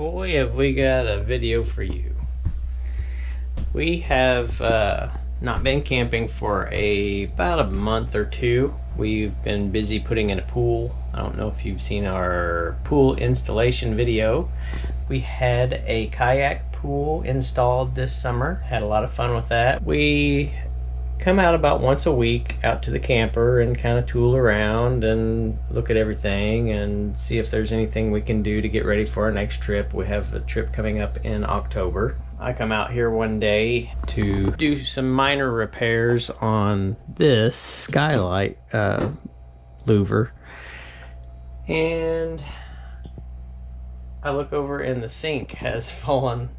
Boy, have we got a video for you. We have not been camping for about a month or two. We've been busy putting in a pool. I don't know if you've seen our pool installation video. We had a kayak pool installed this summer. Had a lot of fun with that. We come out about once a week out to the camper and kind of tool around and look at everything and see if there's anything we can do to get ready for our next trip. We have a trip coming up in October. I come out here one day to do some minor repairs on this skylight louver, and I look over and the sink has fallen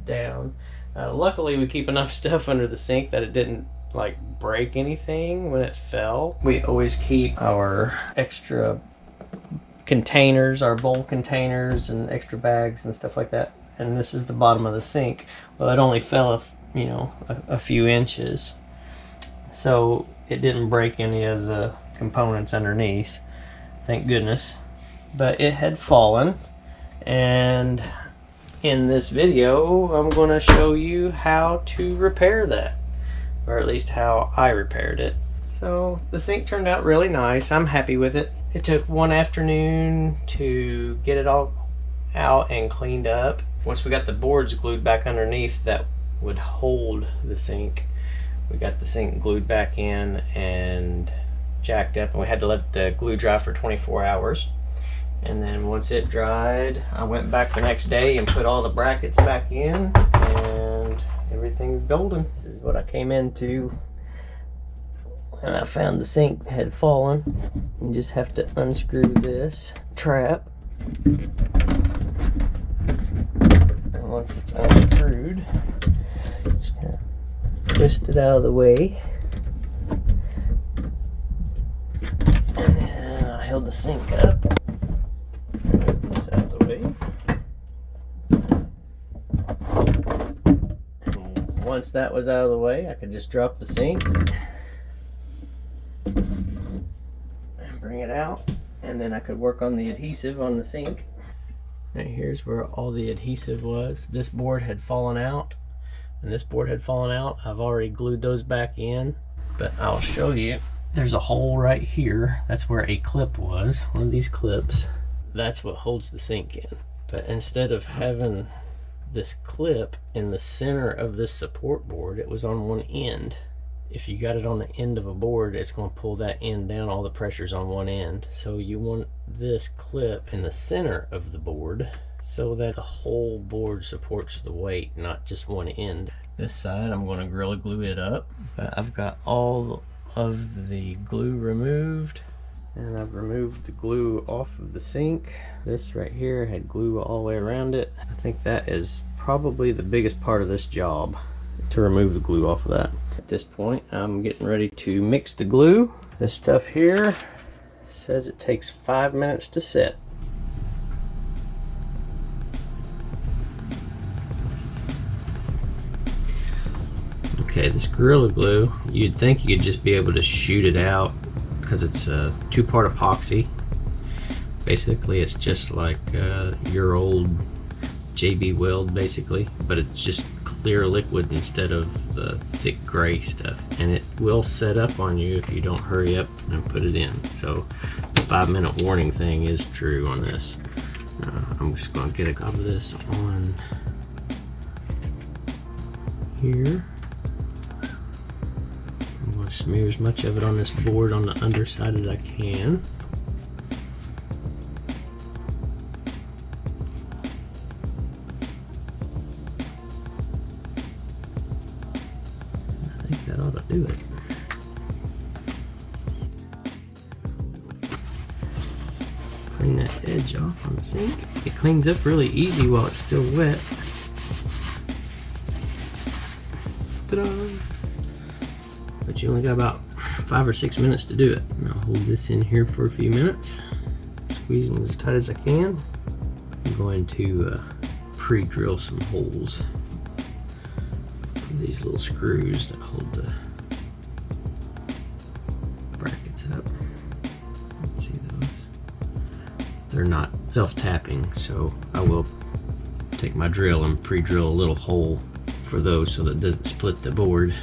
down. Luckily we keep enough stuff under the sink that it didn't like break anything when it fell. We always keep our extra containers, our bowl containers and extra bags and stuff like that, and this is the bottom of the sink. Well, it only fell a few inches, so it didn't break any of the components underneath, thank goodness. But it had fallen, and in this video I'm going to show you how to repair that, or at least how I repaired it. So the sink turned out really nice. I'm happy with it. It took one afternoon to get it all out and cleaned up. Once we got the boards glued back underneath that would hold the sink, we got the sink glued back in and jacked up, and we had to let the glue dry for 24 hours. And then once it dried, I went back the next day and put all the brackets back in, and everything's golden. This is what I came into when I found the sink had fallen. You just have to unscrew this trap, and once it's unscrewed, just kind of twist it out of the way, and then I held the sink up. This out of the way. And once that was out of the way, I could just drop the sink and bring it out, and then I could work on the adhesive on the sink. And here's where all the adhesive was. This board had fallen out, and this board had fallen out. I've already glued those back in, but I'll show you. There's a hole right here. That's where a clip was, one of these clips. That's what holds the sink in. But instead of having this clip in the center of this support board, it was on one end. If you got it on the end of a board, it's going to pull that end down. All the pressure's on one end. So you want this clip in the center of the board so that the whole board supports the weight, not just one end. This side, I'm going to Gorilla Glue it up. But I've got all of the glue removed, and I've removed the glue off of the sink. This right here had glue all the way around it. I think that is probably the biggest part of this job, to remove the glue off of that. At this point, I'm getting ready to mix the glue. This stuff here says it takes 5 minutes to set. Okay, this Gorilla Glue, you'd think you could just be able to shoot it out because it's a two-part epoxy. Basically, it's just like your old JB Weld, basically, but it's just clear liquid instead of the thick gray stuff, and it will set up on you if you don't hurry up and put it in. So the 5-minute warning thing is true on this. I'm just going to get a copy of this on here. I'm going to smear as much of it on this board on the underside as I can. I think that ought to do it. Clean that edge off on the sink. It cleans up really easy while it's still wet. Ta-da! But you only got about 5 or 6 minutes to do it. And I'll hold this in here for a few minutes, squeezing as tight as I can. I'm going to pre-drill some holes. These little screws that hold the brackets up. Let's see those. They're not self-tapping, so I will take my drill and pre-drill a little hole for those so that it doesn't split the board.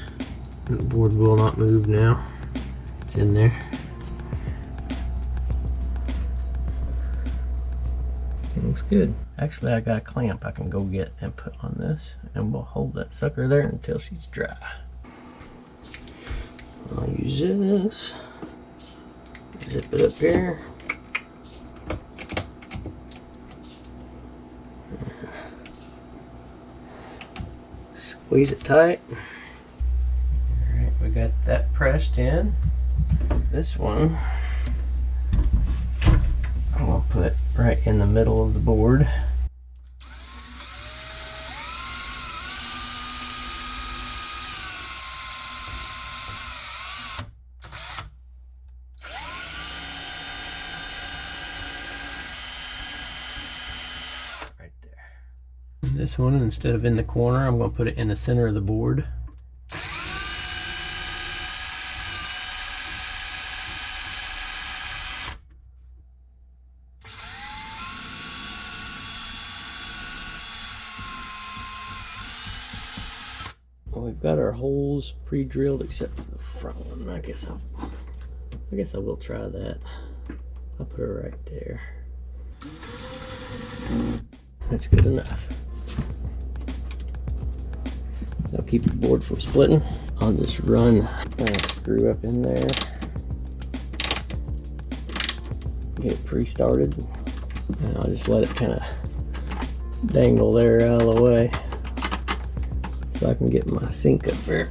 And the board will not move now. It's in there. It looks good. Actually, I got a clamp I can go get and put on this, and we'll hold that sucker there until she's dry. I'll use this. Zip it up here. Squeeze it tight. Alright, we got that pressed in. This one I'm going to put right in the middle of the board. Right there. This one, instead of in the corner, I'm going to put it in the center of the board. Well, we've got our holes pre-drilled except for the front one. I guess I will try that. I'll put her right there. That's good enough. That'll keep the board from splitting. I'll just run a screw up in there. Get it pre-started. And I'll just let it kind of dangle there out of the way, so I can get my sink up there.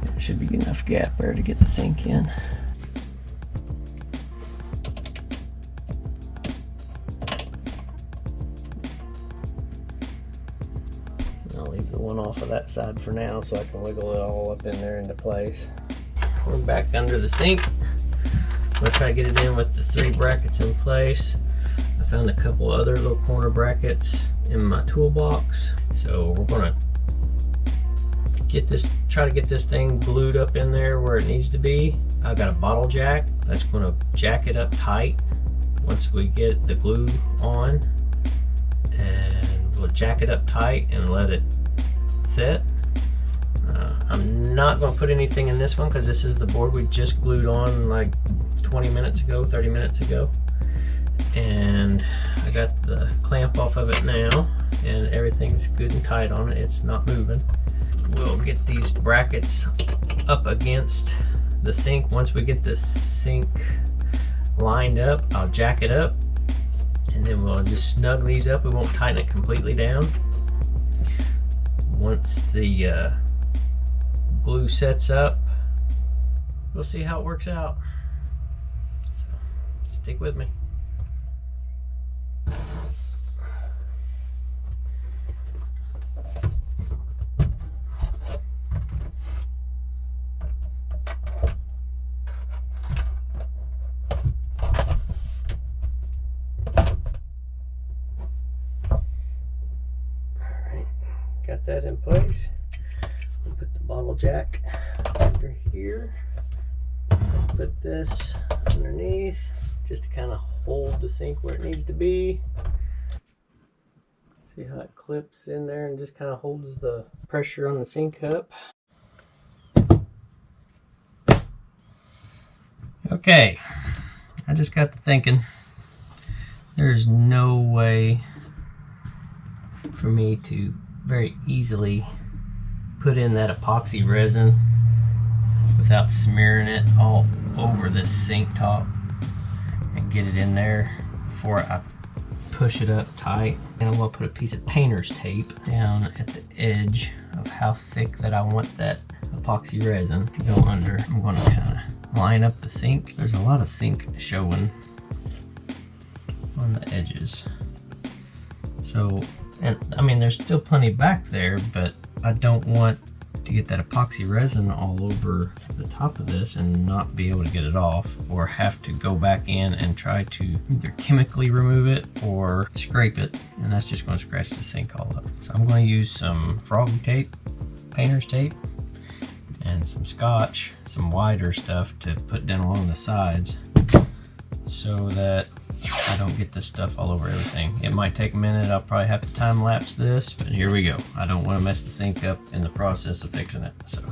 There should be enough gap there to get the sink in. I'll leave the one off of that side for now so I can wiggle it all up in there into place. We're back under the sink. I'm going to try to get it in with the 3 brackets in place. I found a couple other little corner brackets in my toolbox. So we're going to try to get this thing glued up in there where it needs to be. I've got a bottle jack that's going to jack it up tight once we get the glue on. And we'll jack it up tight and let it set. I'm not going to put anything in this one because this is the board we just glued on like 20 minutes ago, 30 minutes ago. And I got the clamp off of it now and everything's good and tight on it. It's not moving. We'll get these brackets up against the sink. Once we get the sink lined up, I'll jack it up and then we'll just snug these up. We won't tighten it completely down. Once the glue sets up, we'll see how it works out. So stick with me. Alright, got that in place. We'll put the bottle jack under here. Put this underneath just to kind of hold the sink where it needs to be. See how it clips in there and just kind of holds the pressure on the sink up. Okay, I just got to thinking, there's no way for me to very easily put in that epoxy resin without smearing it all over this sink top and get it in there before I push it up tight. And I'm going to put a piece of painter's tape down at the edge of how thick that I want that epoxy resin to go under. I'm going to kind of line up the sink. There's a lot of sink showing on the edges. So, and I mean, there's still plenty back there, but I don't want to get that epoxy resin all over the top of this and not be able to get it off, or have to go back in and try to either chemically remove it or scrape it, and that's just going to scratch the sink all up. So I'm going to use some frog tape painter's tape and some scotch, some wider stuff to put down along the sides so that I don't get this stuff all over everything. It might take a minute. I'll probably have to time lapse this, but here we go. I don't want to mess the sink up in the process of fixing it. So.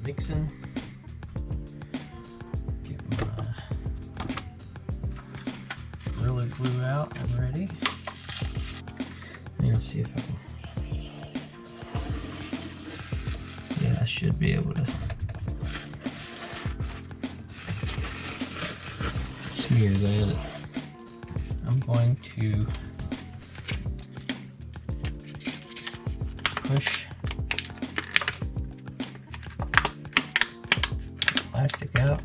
Mixing. Get my Gorilla Glue out and ready. Let's see if I can. Yeah, I should be able to smear that. I'm going to push plastic out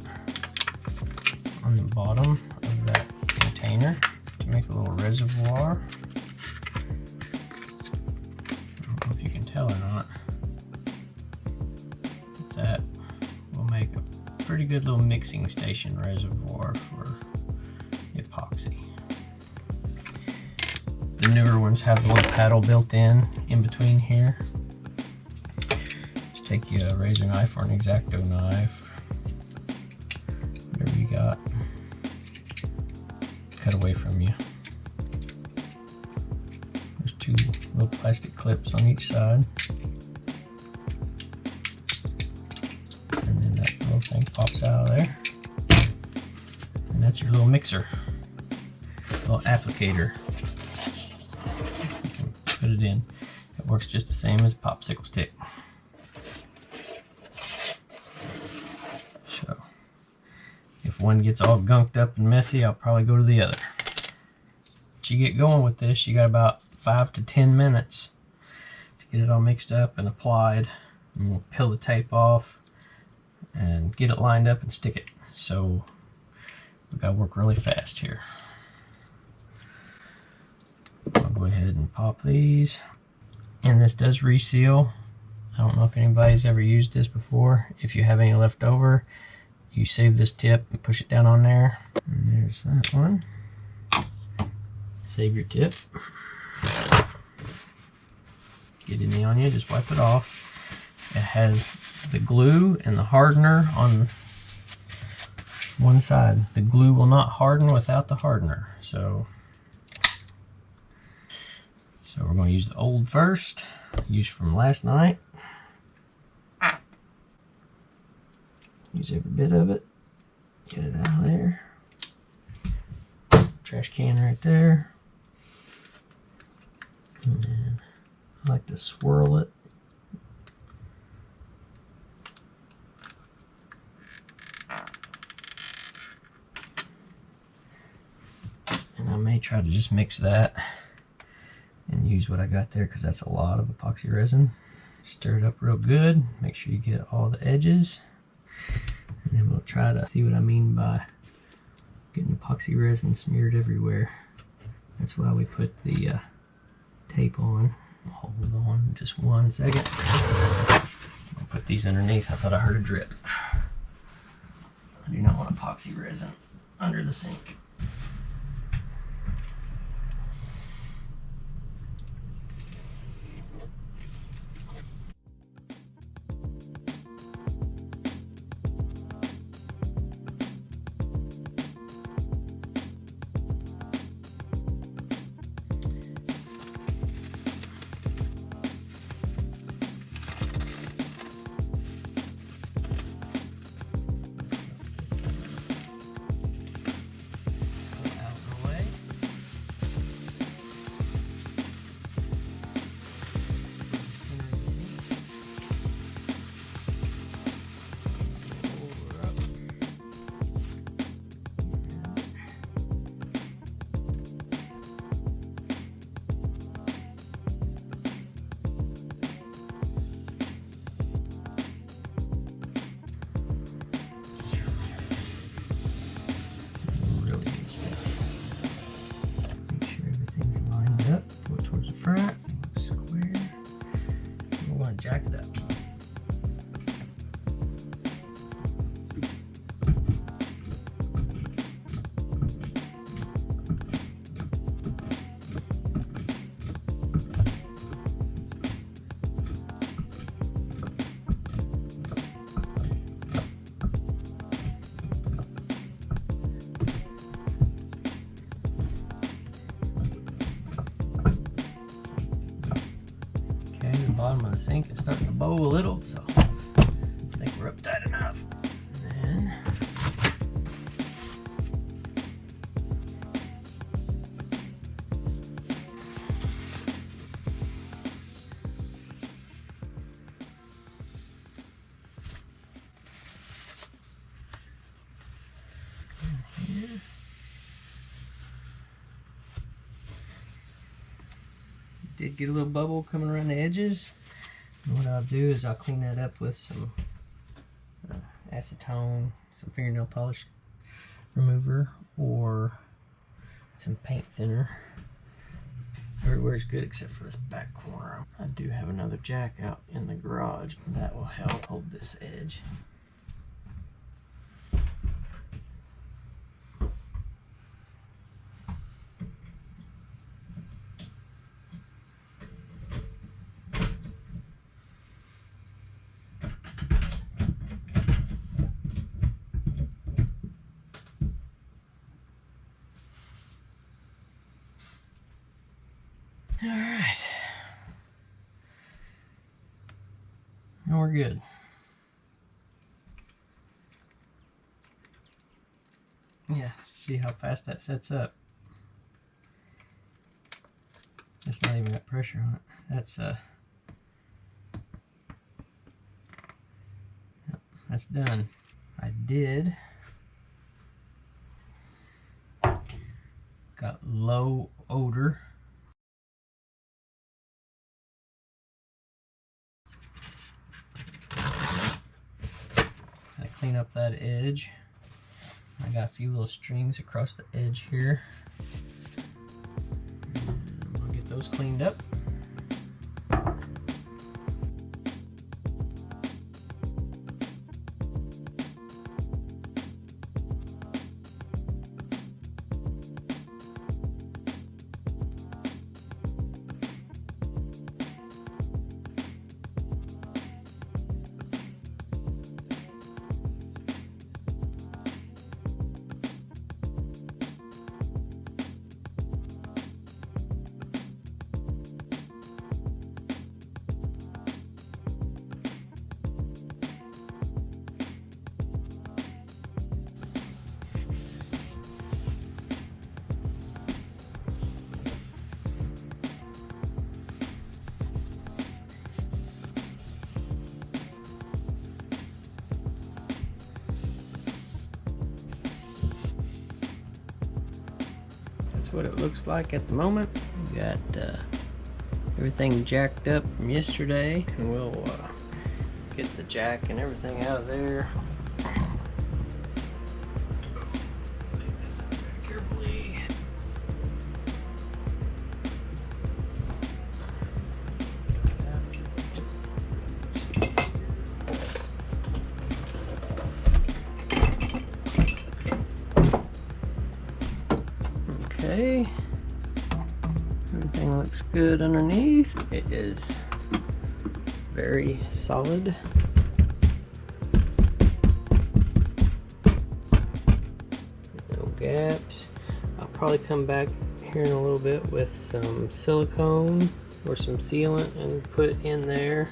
on the bottom of that container to make a little reservoir. I don't know if you can tell or not. That will make a pretty good little mixing station reservoir for epoxy. The newer ones have a little paddle built in between here. Just take you a razor knife or an X-Acto knife, whatever you got, cut away from you. There's two little plastic clips on each side, and then that little thing pops out of there, and that's your little mixer, little applicator. You can put it in. It works just the same as a popsicle stick. So if one gets all gunked up and messy, I'll probably go to the other. But you get going with this, you got about 5 to 10 minutes to get it all mixed up and applied. And we'll peel the tape off and get it lined up and stick it. So we gotta work really fast here. I'll go ahead and pop these. And this does reseal. I don't know if anybody's ever used this before. If you have any left over, you save this tip and push it down on there. And there's that one. Save your tip. Get any on you, just wipe it off. It has the glue and the hardener on one side. The glue will not harden without the hardener. So we're going to use the old first, used from last night. Use every bit of it. Get it out of there. Trash can right there. And then I like to swirl it. And I may try to just mix that and use what I got there, because that's a lot of epoxy resin. Stir it up real good. Make sure you get all the edges. And then we'll try to see what I mean by getting epoxy resin smeared everywhere. That's why we put the tape on. Hold on just 1 second. I'll put these underneath. I thought I heard a drip. I do not want epoxy resin under the sink. sink is starting to bow a little, so I think we're up tight enough. And then here. Did get a little bubble coming around the edges. And what I'll do is I'll clean that up with some acetone, some fingernail polish remover, or some paint thinner. Everywhere's good except for this back corner. I do have another jack out in the garage. That will help hold this edge. All right, and we're good. Yeah, see how fast that sets up. It's not even got pressure on it. That's done. I did got low odor. I clean up that edge. I got a few little strings across the edge here. And we'll get those cleaned up. What it looks like at the moment. We got everything jacked up from yesterday, and we'll get the jack and everything out of there. Take this out very carefully. Okay, everything looks good underneath. It is very solid. No gaps. I'll probably come back here in a little bit with some silicone or some sealant and put in there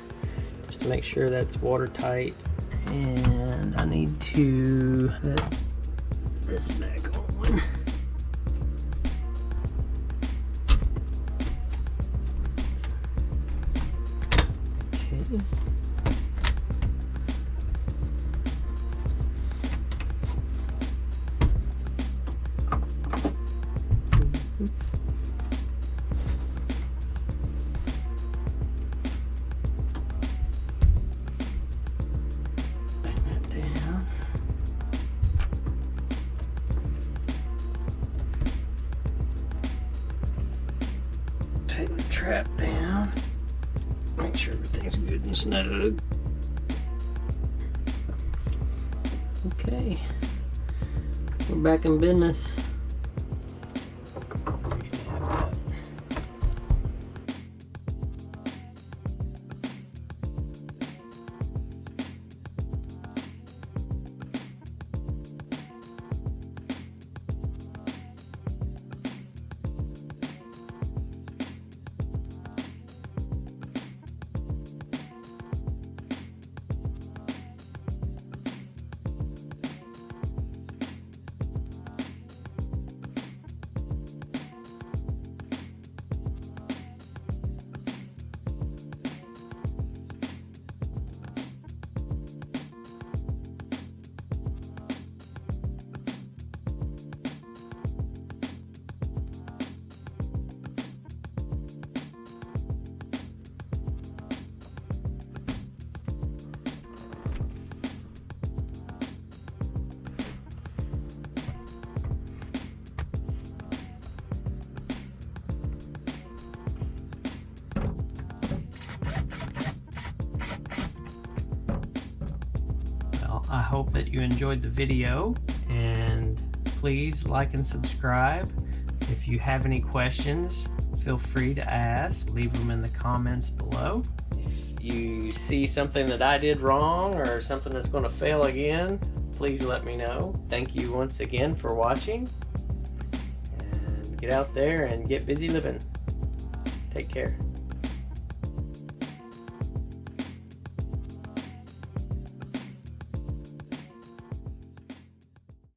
just to make sure that's watertight. And I need to put this back on. Tighten the trap down. Make sure everything's good and snug. Okay, we're back in business. hope that you enjoyed the video, and please like and subscribe. If you have any questions, feel free to ask. Leave them in the comments below. If you see something that I did wrong or something that's going to fail again, please let me know. Thank you once again for watching. And get out there and get busy living. Take care.